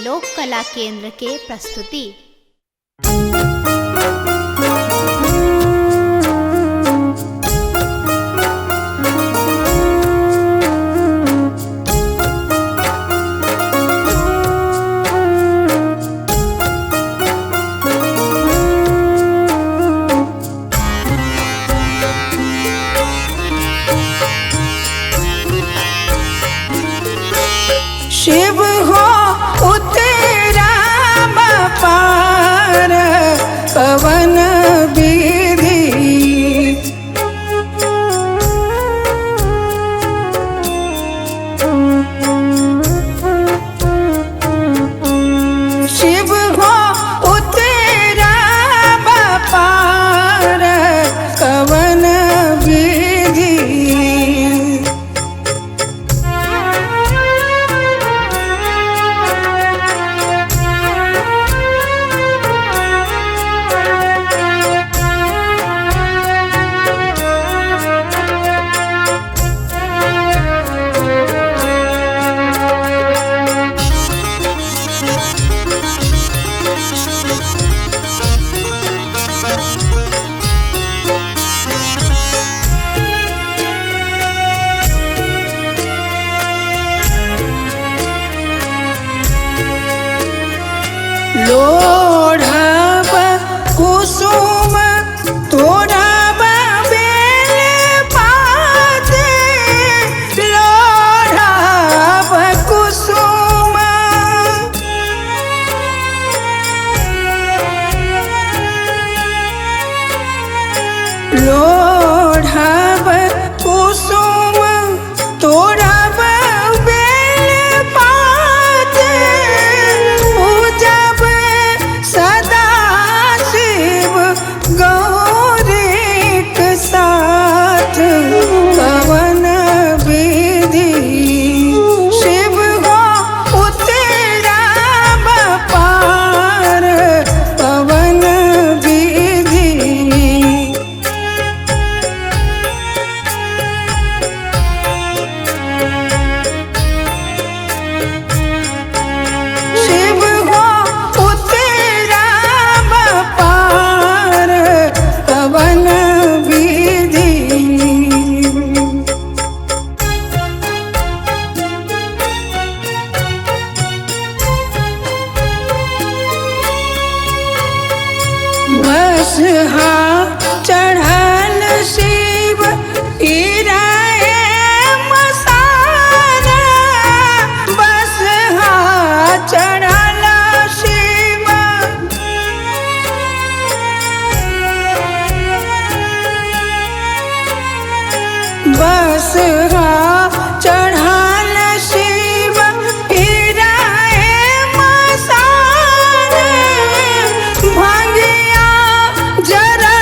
लोक कला केंद्र के प्रस्तुति। शिव हो उतरा पार पवन विधि, शिव हो उतरा पार पवन विधि। लोढ़ब कुसुम तोड़ब बेल पाते, लोढ़ब कुसुम लोढ़ब कुसुम तोड़ब बेल पाते, पूजब सदा शिव गौरीक साथ पवन विधि। शिव हो उतरा पार पवन विधि। शिव हो उतरा पार पवन विधि। बस हा चढ़ल शिव इराए मसाना, बस हा चढ़ल शिव बस हा चढ़ल शिव इराए मसाना, भंगिया जरा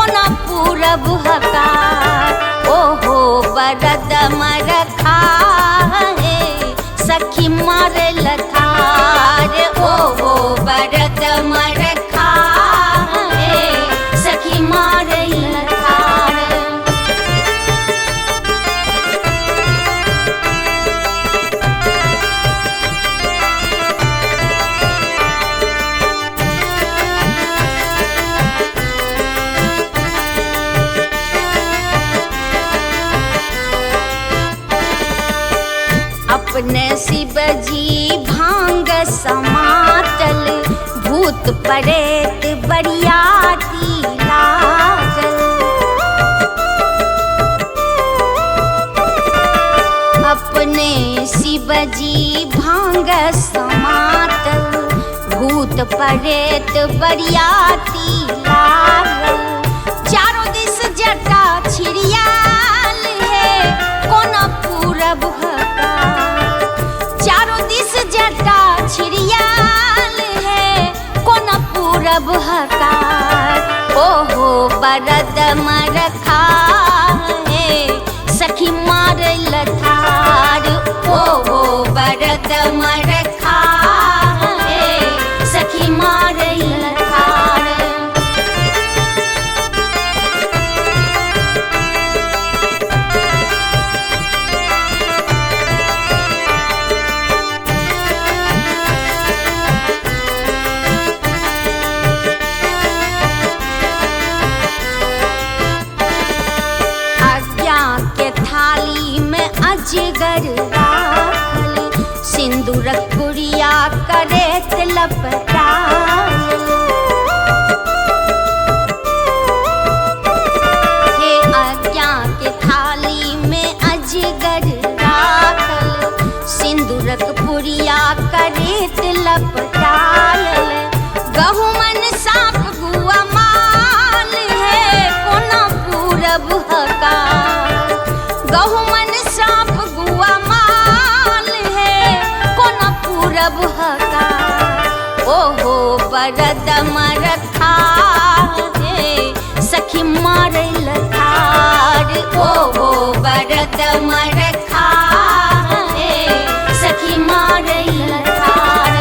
कोना पूरब हकार। ओहो बरद मरखा है सखी मारे लथार। ओहो बरद मरखा है सखी मारे लथार। अपने शिव जी भांग समातल, भूत प्रेत बरियाती लागल। अपने शिव जी भांग समातल, भूत प्रेत बरियाती लागल। चारों दिस जटा छिड़ियाल है कोना पूरब हकार। चारों दिस जटा छिड़ियाल है कोना पूरब हकार। ओहो बरद मरखा है सखी मार लथार। ओहो बरद मरखा है सखी मार लथार। थाली में अजगर राखल, सिंदूरक पुड़िया करेत लपटाल। हे आज्ञा के थाली में अजगर राखल, सिंदूरक पुड़िया करेत लपटाल। गहुमन सांप गुआ माल है कोना पूरब हकार। गहुमन सांप गुआ माल है कोना पूरब हकार। ओहो बरद मरखा है सखी मार लथार। ओहो बरद मरखा है सखी मार लथार।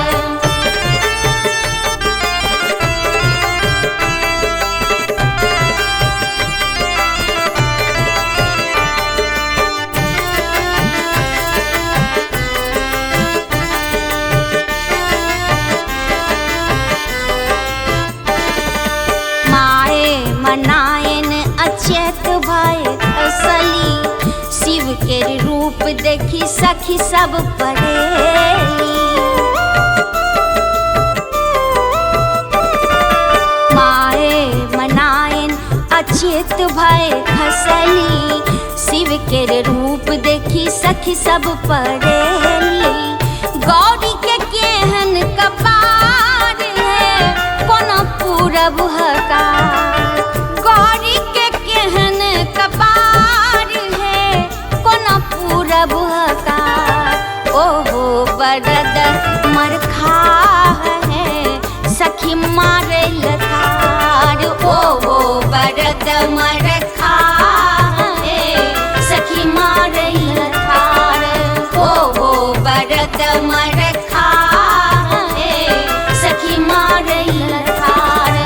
मनायन अचेत भय खसली, शिव के रूप देखी सखी सब परेली। माए मनायन अचेत भय खसली, शिव के रूप देखी सखी सब परेली। गौरी के केहन कपार है कोना पूरब हकार। गौरी के केहन कपार है कोना पूरब हकार। ओहो बरद मरखा है सखी मारे लथार। ओहो बरद मरखा है सखी मारे लथार। ओहो बरद मरखा है सखी मारे लथार।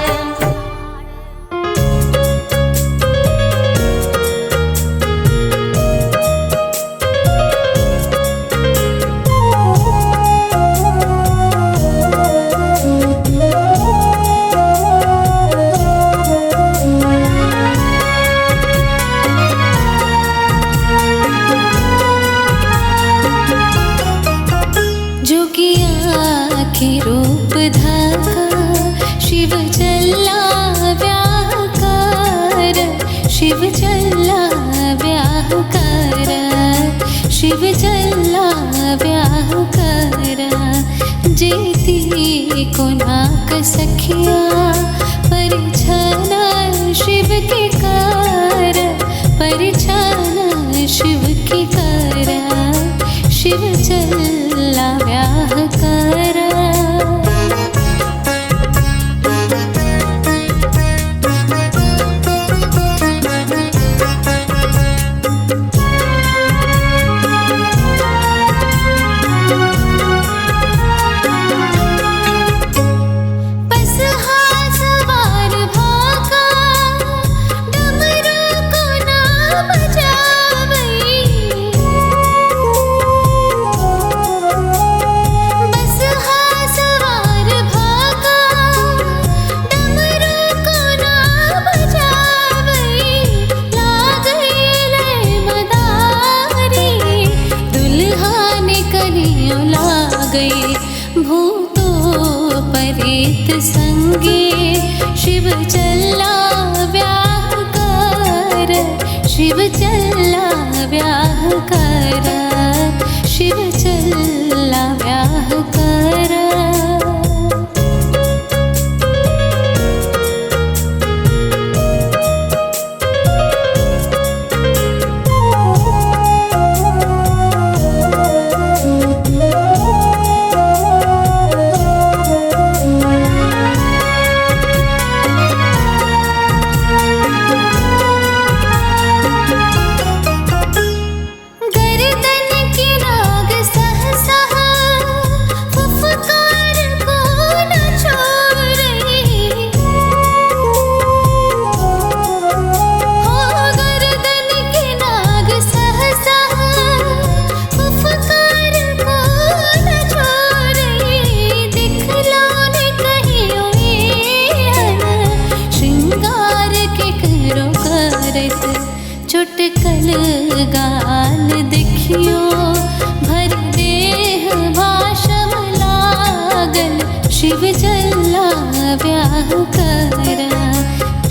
शिव चला ब्याह कर, शिव चला ब्याह कर। जेती को नाक सखिया परिछना शिव की कर, परिछना शिव की कर। शिव चला ब्याह कर। शिव चल्ला व्याह करा, शिव चल्ला व्याह करा। चुटकल गाल देखियो भर देह भाषम लागल, शिव चल्ला व्याह करा,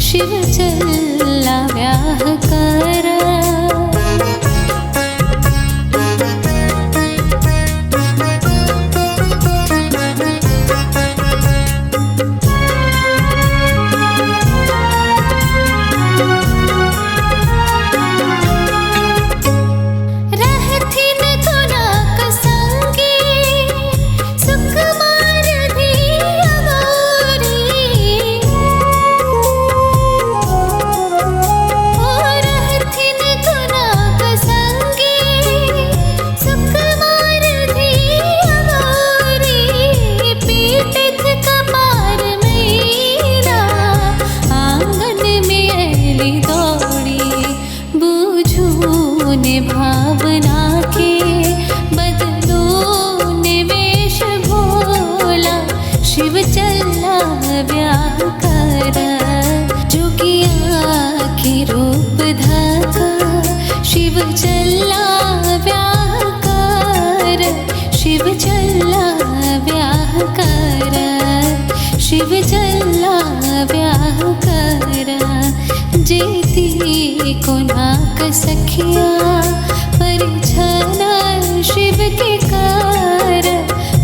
शिव चल्ला व्याह करा। भावना के बदलो निवेश भोला, शिव चल्ला व्याह करा। जोगिया के रूप धाका, शिव चल्ला व्याह कर, शिव चल्ला व्याह करा, शिव चल्ला व्याह करा। जेती को नाक सखिया परिछना शिव के कर,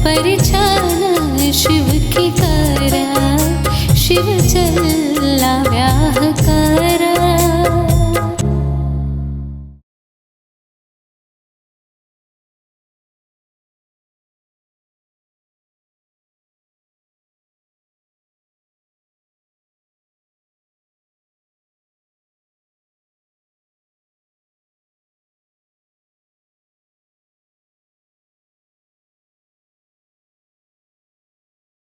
परिछना शिव के करा, शिव चल्ला व्याह कर।